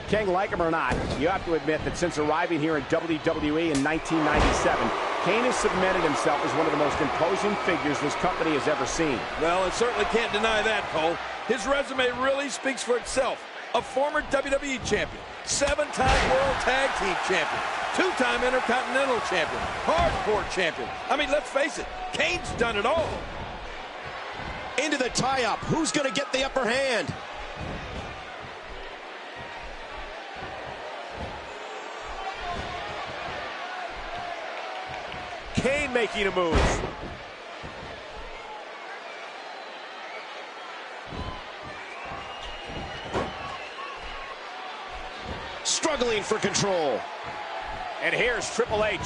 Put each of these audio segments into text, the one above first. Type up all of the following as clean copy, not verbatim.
King, like him or not, you have to admit that since arriving here in WWE in 1997, Kane has cemented himself as one of the most imposing figures this company has ever seen. Well, it certainly can't deny that, Cole. His resume really speaks for itself. A former WWE champion, 7-time World Tag Team champion, 2-time Intercontinental champion, hardcore champion. I mean, let's face it, Kane's done it all. Into the tie-up. Who's going to get the upper hand? Kane making a move. Struggling for control. And here's Triple H.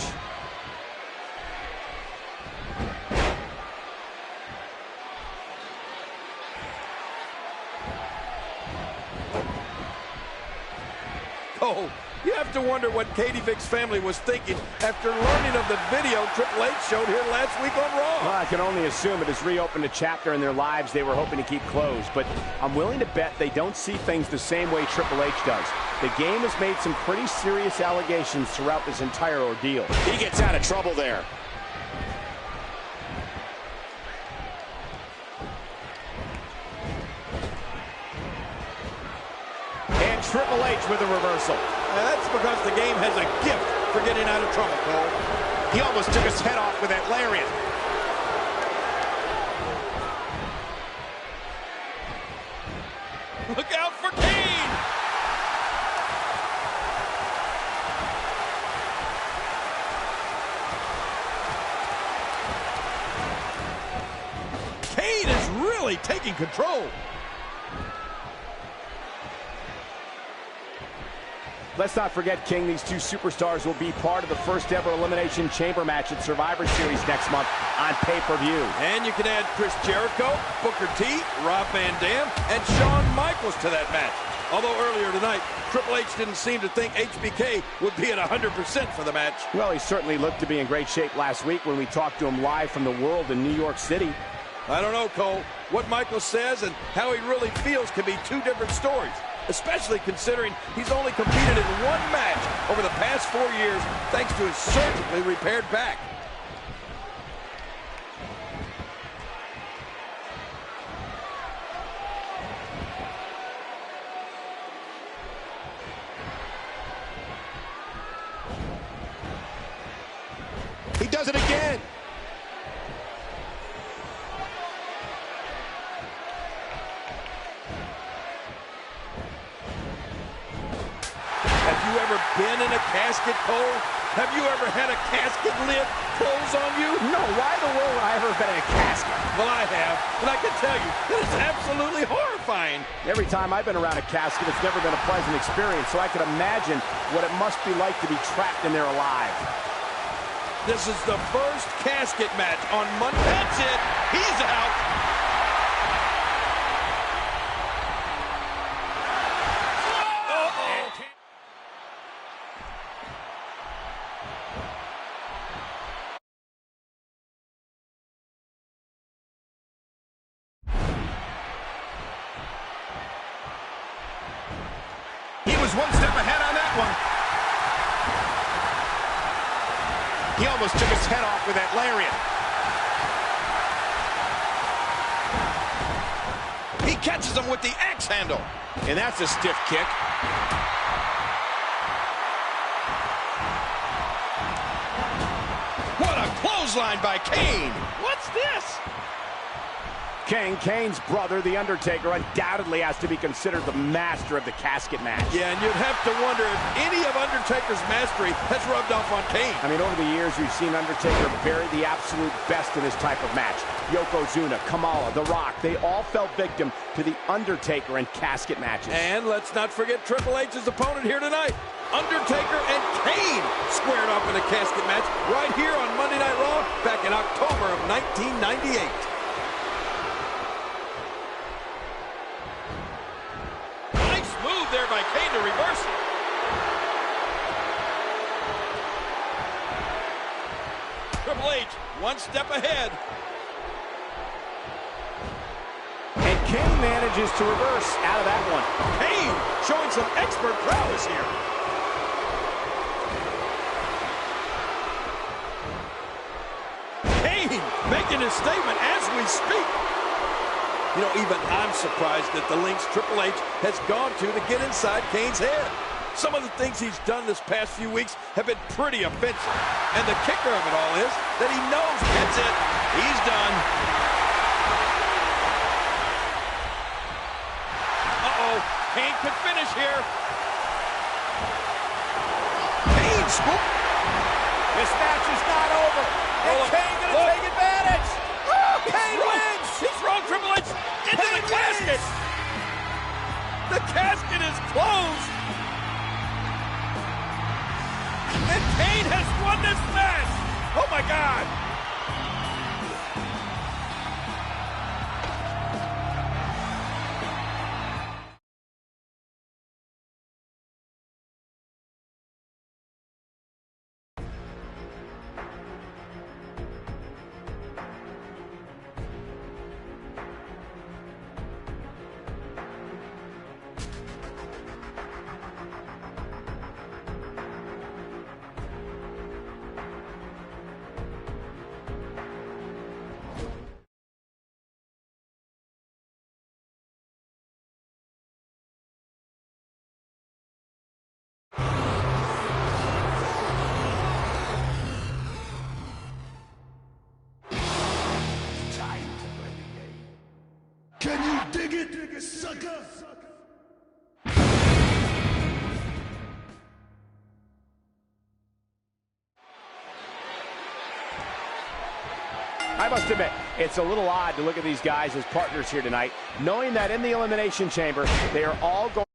Oh, you have to wonder what Katie Vick's family was thinking after learning of the video Triple H showed here last week on Raw. Well, I can only assume it has reopened a chapter in their lives they were hoping to keep closed, but I'm willing to bet they don't see things the same way Triple H does. The game has made some pretty serious allegations throughout this entire ordeal. He gets out of trouble there. And Triple H with a reversal. That's because the game has a gift for getting out of trouble, Cole. He almost took his head off with that lariat. Look out for Kane! Kane is really taking control. Let's not forget, King, these two superstars will be part of the first ever Elimination Chamber match at Survivor Series next month on pay-per-view. And you can add Chris Jericho, Booker T, Rob Van Dam, and Shawn Michaels to that match. Although earlier tonight, Triple H didn't seem to think HBK would be at 100% for the match. Well, he certainly looked to be in great shape last week when we talked to him live from the World in New York City. I don't know, Cole. What Michaels says and how he really feels can be two different stories, especially considering he's only competed in one match over the past 4 years thanks to his surgically repaired back. He does it again. Have you ever been in a casket, Cole? Have you ever had a casket lid close on you? No, why in the world would I ever have been in a casket? Well, I have, and I can tell you that it's absolutely horrifying. Every time I've been around a casket, it's never been a pleasant experience, so I can imagine what it must be like to be trapped in there alive. This is the first casket match on Monday. That's it. He's out. He was one step ahead on that one. He almost took his head off with that lariat. He catches him with the axe handle. And that's a stiff kick. What a clothesline by Kane. What's this? King, Kane's brother, The Undertaker, undoubtedly has to be considered the master of the casket match. Yeah, and you'd have to wonder if any of Undertaker's mastery has rubbed off on Kane. I mean, over the years, we've seen Undertaker bury the absolute best in this type of match. Yokozuna, Kamala, The Rock, they all fell victim to The Undertaker in casket matches. And let's not forget Triple H's opponent here tonight. Undertaker and Kane squared off in a casket match right here on Monday Night Raw back in October of 1998. There by Kane to reverse it. Triple H, one step ahead. And Kane manages to reverse out of that one. Kane showing some expert prowess here. Kane making his statement as we speak. You know, even I'm surprised at the lengths Triple H has gone to get inside Kane's head. Some of the things he's done this past few weeks have been pretty offensive. And the kicker of it all is that he knows that's it. He's done. Uh-oh. Kane could finish here. Kane swoop. This match is not over. And Kane gonna take advantage. Oh, Kane wins. He's thrown Triple H into the casket. The casket is closed. And Kane has won this match. Oh, my God. Can you dig it, sucker? I must admit, it's a little odd to look at these guys as partners here tonight, knowing that in the Elimination Chamber, they are all going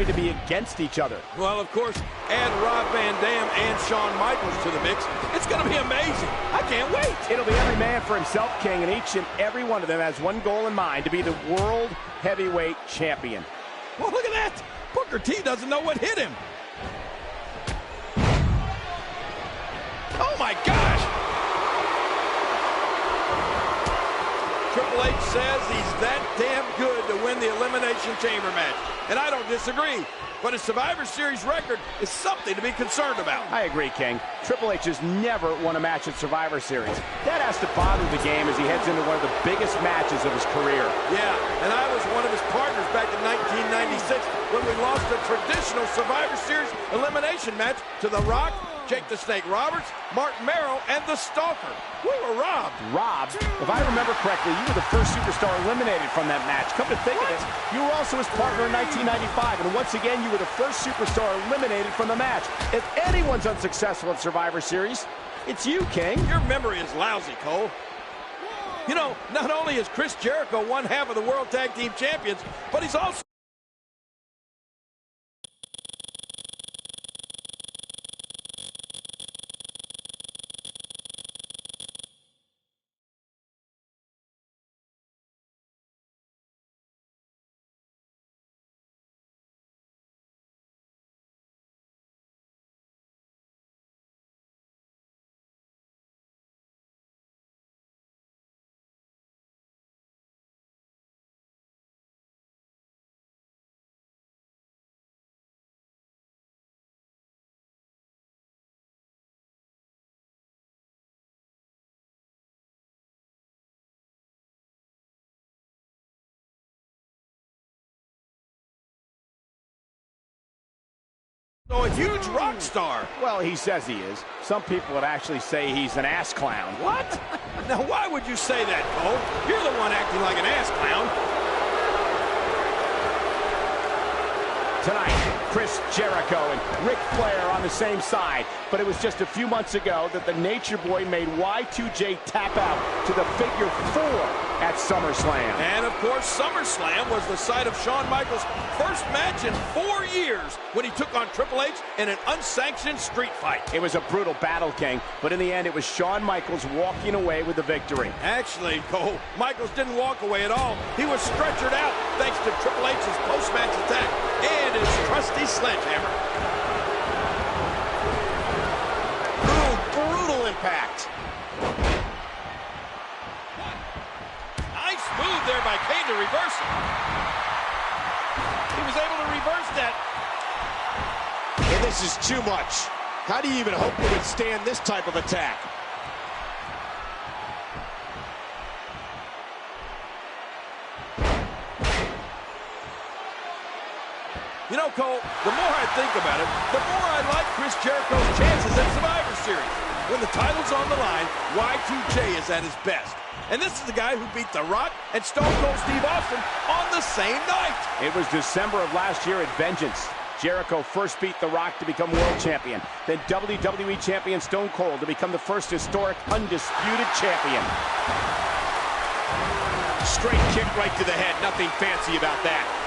to be against each other. Well, of course, add Rob Van Dam and Shawn Michaels to the mix. It's going to be amazing. I can't wait. It'll be every man for himself, King, and each and every one of them has one goal in mind, to be the World Heavyweight Champion. Well, look at that. Booker T doesn't know what hit him. Oh, my gosh. Triple H says he's that damn good to win the Elimination Chamber match. And I don't disagree. But his Survivor Series record is something to be concerned about. I agree, King. Triple H has never won a match at Survivor Series. That has to bother the game as he heads into one of the biggest matches of his career. Yeah, and I was one of his partners back in 1996 when we lost a traditional Survivor Series elimination match to The Rock, Jake the Snake Roberts, Mark Merrow, and The Stalker. We were robbed. Robbed? If I remember correctly, you were the first superstar eliminated from that match. Come to think of it, you were also his partner in 1995, and once again, you were the first superstar eliminated from the match. If anyone's unsuccessful at Survivor Series, it's you, King. Your memory is lousy, Cole. You know, not only is Chris Jericho one half of the World Tag Team Champions, but he's also a huge rock star. Well, he says he is. Some people would actually say he's an ass clown. What? Now, why would you say that, Cole? You're the one acting like an ass clown. Tonight, Chris Jericho and Ric Flair on the same side. But it was just a few months ago that the Nature Boy made Y2J tap out to the figure 4 at SummerSlam. And, of course, SummerSlam was the site of Shawn Michaels' first match in 4 years when he took on Triple H in an unsanctioned street fight. It was a brutal battle, King, but in the end, it was Shawn Michaels walking away with the victory. Actually, Cole, Michaels didn't walk away at all. He was stretchered out thanks to Triple H's post-match attack and his trusty sledgehammer. Brutal impact. Nice move there by Kane to reverse it. He was able to reverse that. And this is too much. How do you even hope to withstand this type of attack? You know, Cole, the more I think about it, the more I like Chris Jericho's chances at Survivor Series. When the title's on the line, Y2J is at his best. And this is the guy who beat The Rock and Stone Cold Steve Austin on the same night. It was December of last year at Vengeance. Jericho first beat The Rock to become world champion. Then WWE champion Stone Cold to become the first historic undisputed champion. Straight kick right to the head. Nothing fancy about that.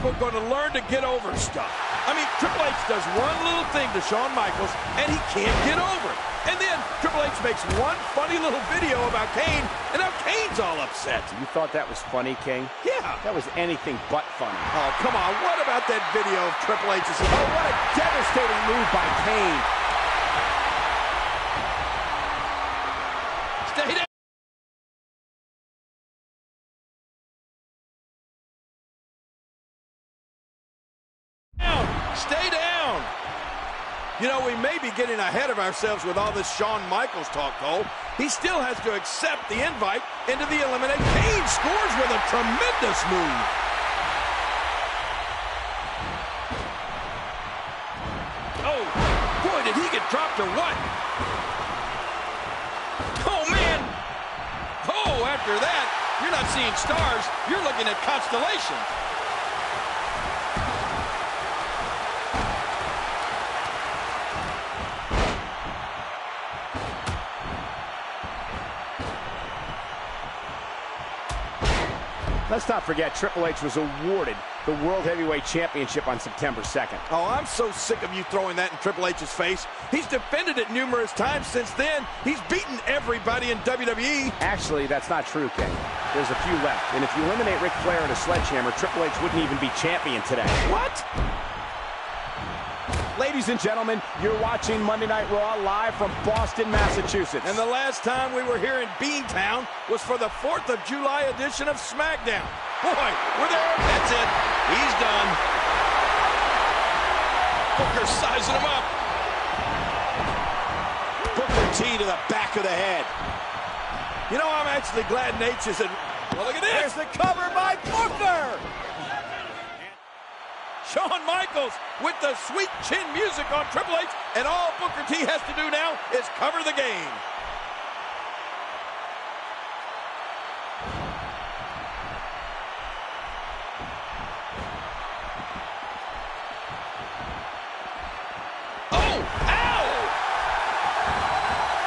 people going to learn to get over stuff? I mean, Triple H does one little thing to Shawn Michaels, and he can't get over it. And then Triple H makes one funny little video about Kane, and now Kane's all upset. You thought that was funny, King? Yeah. That was anything but funny. Oh, come on. What about that video of Triple H's? Oh, what a devastating move by Kane. Stay down. Stay down. You know, we may be getting ahead of ourselves with all this Shawn Michaels talk, Cole. He still has to accept the invite into the Eliminate. Kane scores with a tremendous move. Oh, boy, did he get dropped or what? Oh, man. Oh, after that, you're not seeing stars. You're looking at constellations. Let's not forget, Triple H was awarded the World Heavyweight Championship on September 2nd. Oh, I'm so sick of you throwing that in Triple H's face. He's defended it numerous times since then. He's beaten everybody in WWE. Actually, that's not true, King. There's a few left. And if you eliminate Ric Flair and a sledgehammer, Triple H wouldn't even be champion today. What? Ladies and gentlemen, you're watching Monday Night Raw live from Boston, Massachusetts. And the last time we were here in Beantown was for the 4th of July edition of SmackDown. Boy, we're there. That's it. He's done. Booker sizing him up. Booker T to the back of the head. You know, I'm actually glad Nate just said, well, look at this. There's the cover by Booker. Shawn Michaels with the sweet chin music on Triple H, and all Booker T has to do now is cover the game. Oh, ow!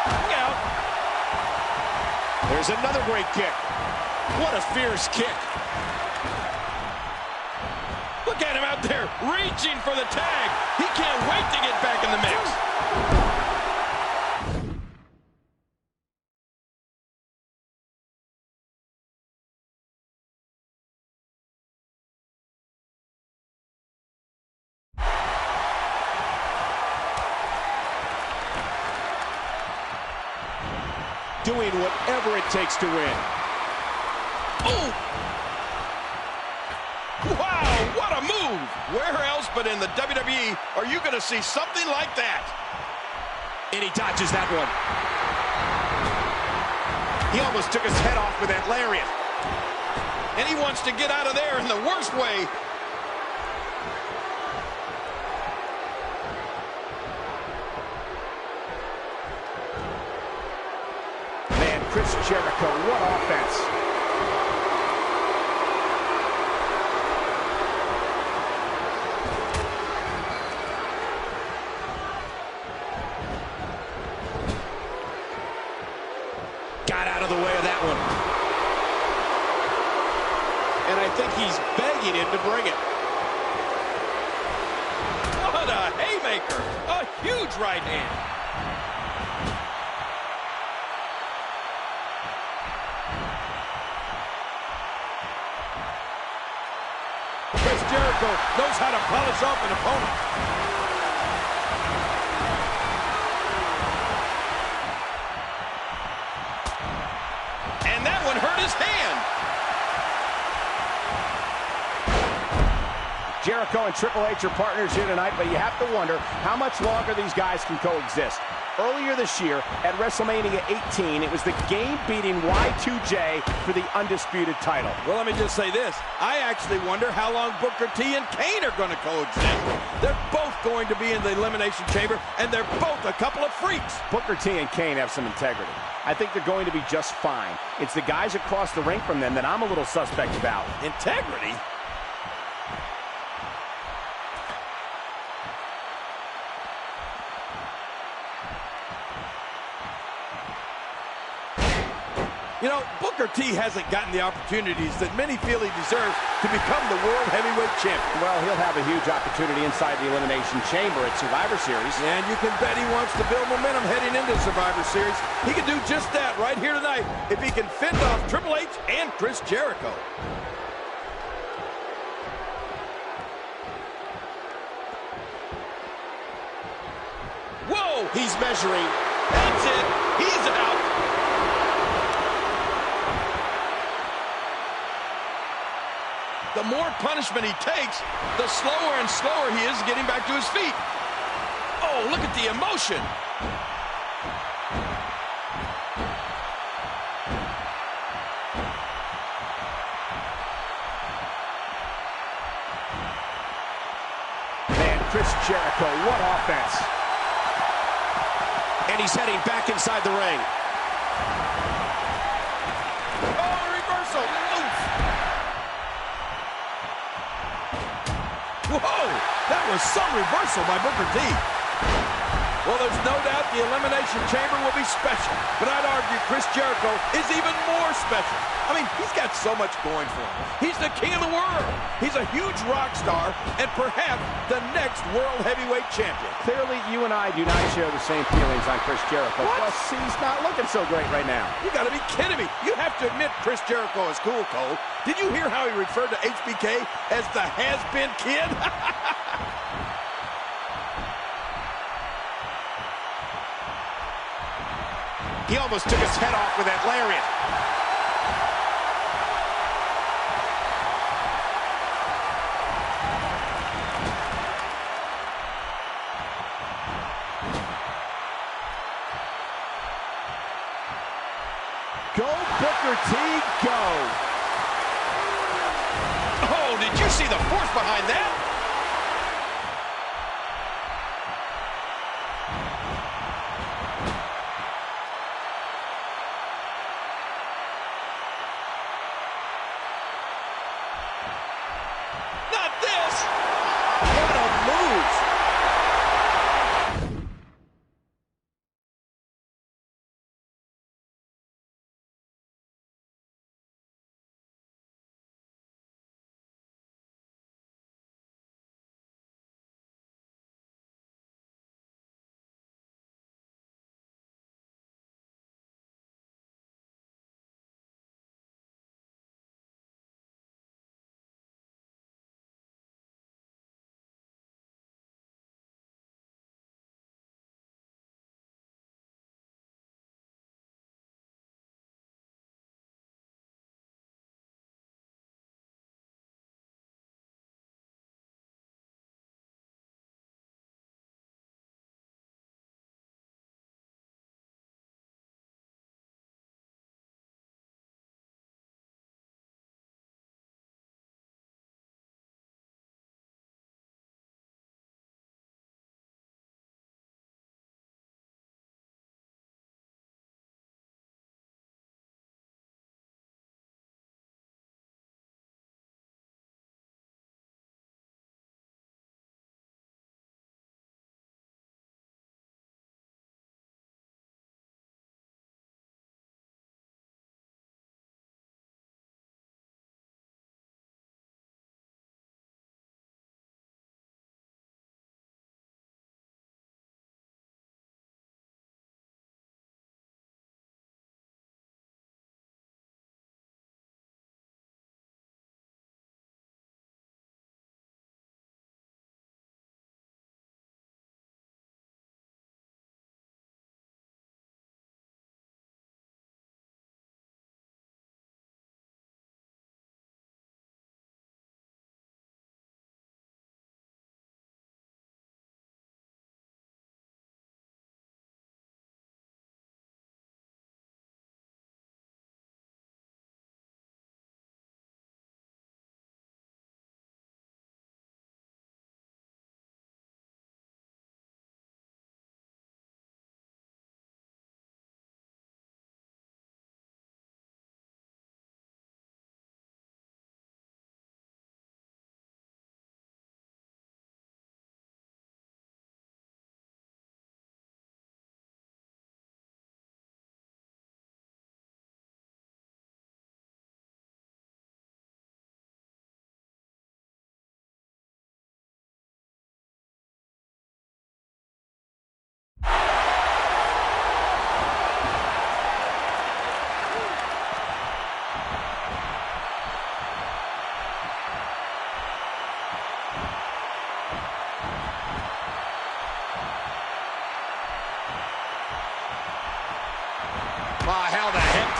Look out. There's another great kick. What a fierce kick. Look at him out there, reaching for the tag. He can't wait to get back in the mix. Doing whatever it takes to win. Oh! Wow, what a move! Where else but in the WWE are you going to see something like that? And he dodges that one. He almost took his head off with that lariat. And he wants to get out of there in the worst way. Man, Chris Jericho, what offense. Got out of the way of that one. And I think he's begging him to bring it. What a haymaker! A huge right hand. Chris Jericho knows how to polish off an opponent. Hurt his hand. Jericho and Triple H are partners here tonight, but you have to wonder how much longer these guys can coexist. Earlier this year, at WrestleMania 18, it was the game-beating Y2J for the undisputed title. Well, let me just say this. I actually wonder how long Booker T and Kane are going to coexist. They're both going to be in the Elimination Chamber, and they're both a couple of freaks. Booker T and Kane have some integrity. I think they're going to be just fine. It's the guys across the ring from them that I'm a little suspect about. Integrity? You know, Booker T hasn't gotten the opportunities that many feel he deserves to become the World Heavyweight Champion. Well, he'll have a huge opportunity inside the Elimination Chamber at Survivor Series. And you can bet he wants to build momentum heading into Survivor Series. He can do just that right here tonight if he can fend off Triple H and Chris Jericho. Whoa! He's measuring. That's it. He's out. The more punishment he takes, the slower and slower he is getting back to his feet. Oh, look at the emotion. Man, Chris Jericho, what offense. And he's heading back inside the ring. Oh, reversal. Oof. Whoa, that was some reversal by Booker T. Well, there's no doubt the Elimination Chamber will be special, but I'd argue Chris Jericho is even more special. I mean, he's got so much going for him. He's the king of the world. He's a huge rock star and perhaps the next World Heavyweight Champion. Clearly, you and I do not share the same feelings on Chris Jericho. What? Plus, he's not looking so great right now. You gotta be kidding me. You have to admit Chris Jericho is cool, Cole. Did you hear how he referred to HBK as the has-been kid? He almost took his head off with that lariat. Go, Booker T, go. Oh, did you see the force behind that?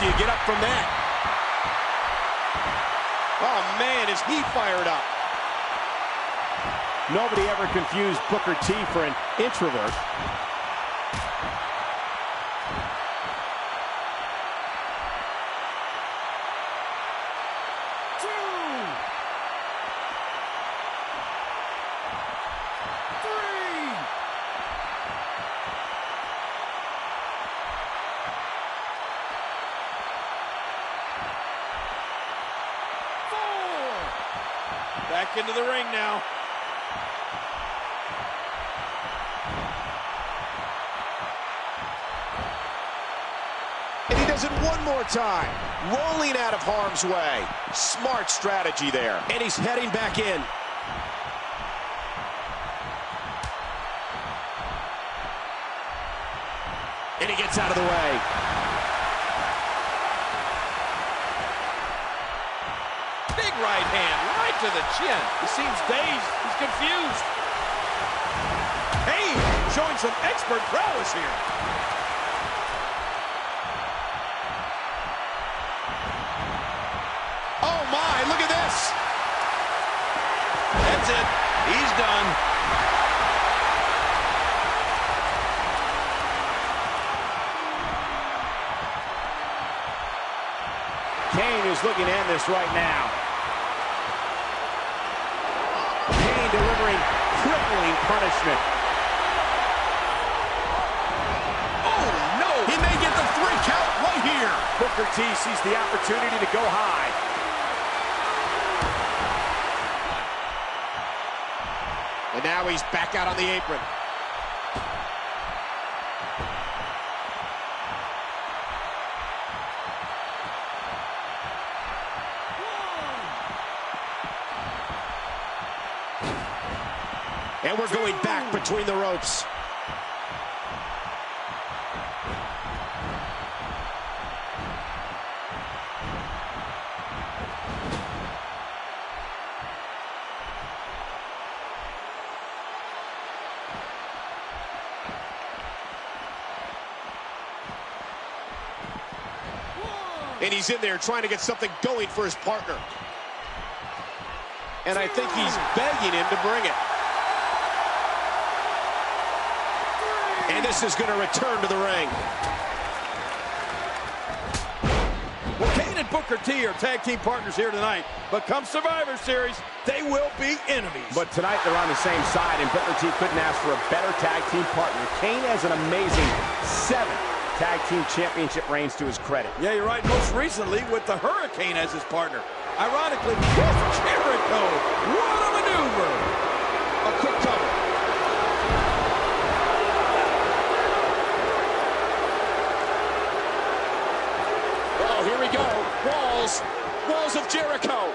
do you get up from that? Oh, man, is he fired up. Nobody ever confused Booker T for an introvert. Back into the ring now. And he does it one more time. Rolling out of harm's way. Smart strategy there. And he's heading back in. And he gets out of the way. Big right hand, right to the chin. He seems dazed. He's confused. Hey, showing some expert prowess here. Oh, my, look at this. That's it. He's done. Kane is looking to end this right now. Kane delivering crippling punishment. Oh, no. He may get the 3 count right here. Booker T sees the opportunity to go high. And now he's back out on the apron. And we're going back between the ropes. And he's in there trying to get something going for his partner. And I think he's begging him to bring it. And this is going to return to the ring. Well, Kane and Booker T are tag team partners here tonight. But come Survivor Series, they will be enemies. But tonight they're on the same side, and Booker T couldn't ask for a better tag team partner. Kane has an amazing 7 tag team championship reigns to his credit. Yeah, you're right. Most recently with the Hurricane as his partner. Ironically, with Jericho. What a maneuver. A quick cover. Oh, here we go. Walls. Walls of Jericho.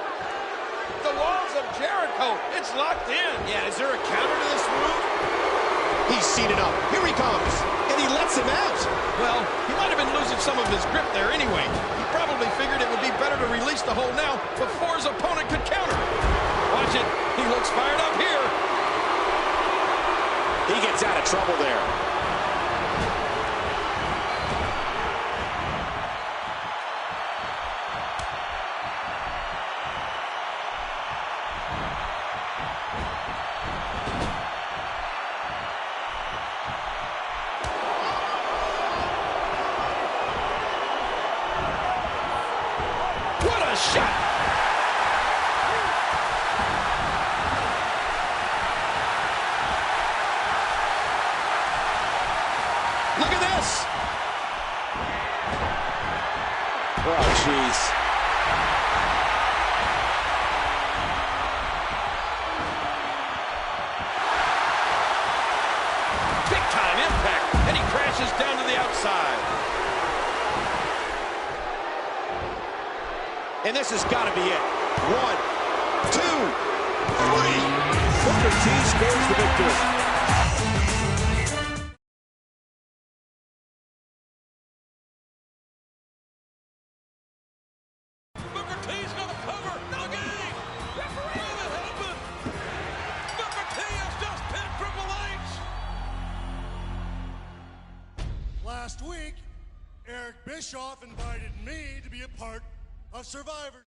The walls of Jericho. It's locked in. Yeah, is there a counter to this move? He's seen it up. Here he comes. And he lets him out. Well, he might have been losing some of his grip there anyway. He probably figured it would be better to release the hold now before his opponent could counter. Watch it. He looks fired up here. He gets out of trouble there. Shot. Look at this. Oh, jeez. Big time impact, and he crashes down to the outside. And this has got to be it. 1, 2, 3. Booker T scores the victory. Booker T's gonna cover. No game. Referee the helmet. Booker T has just pinned Triple H. Last week, Eric Bischoff invited me to be a part of Survivor.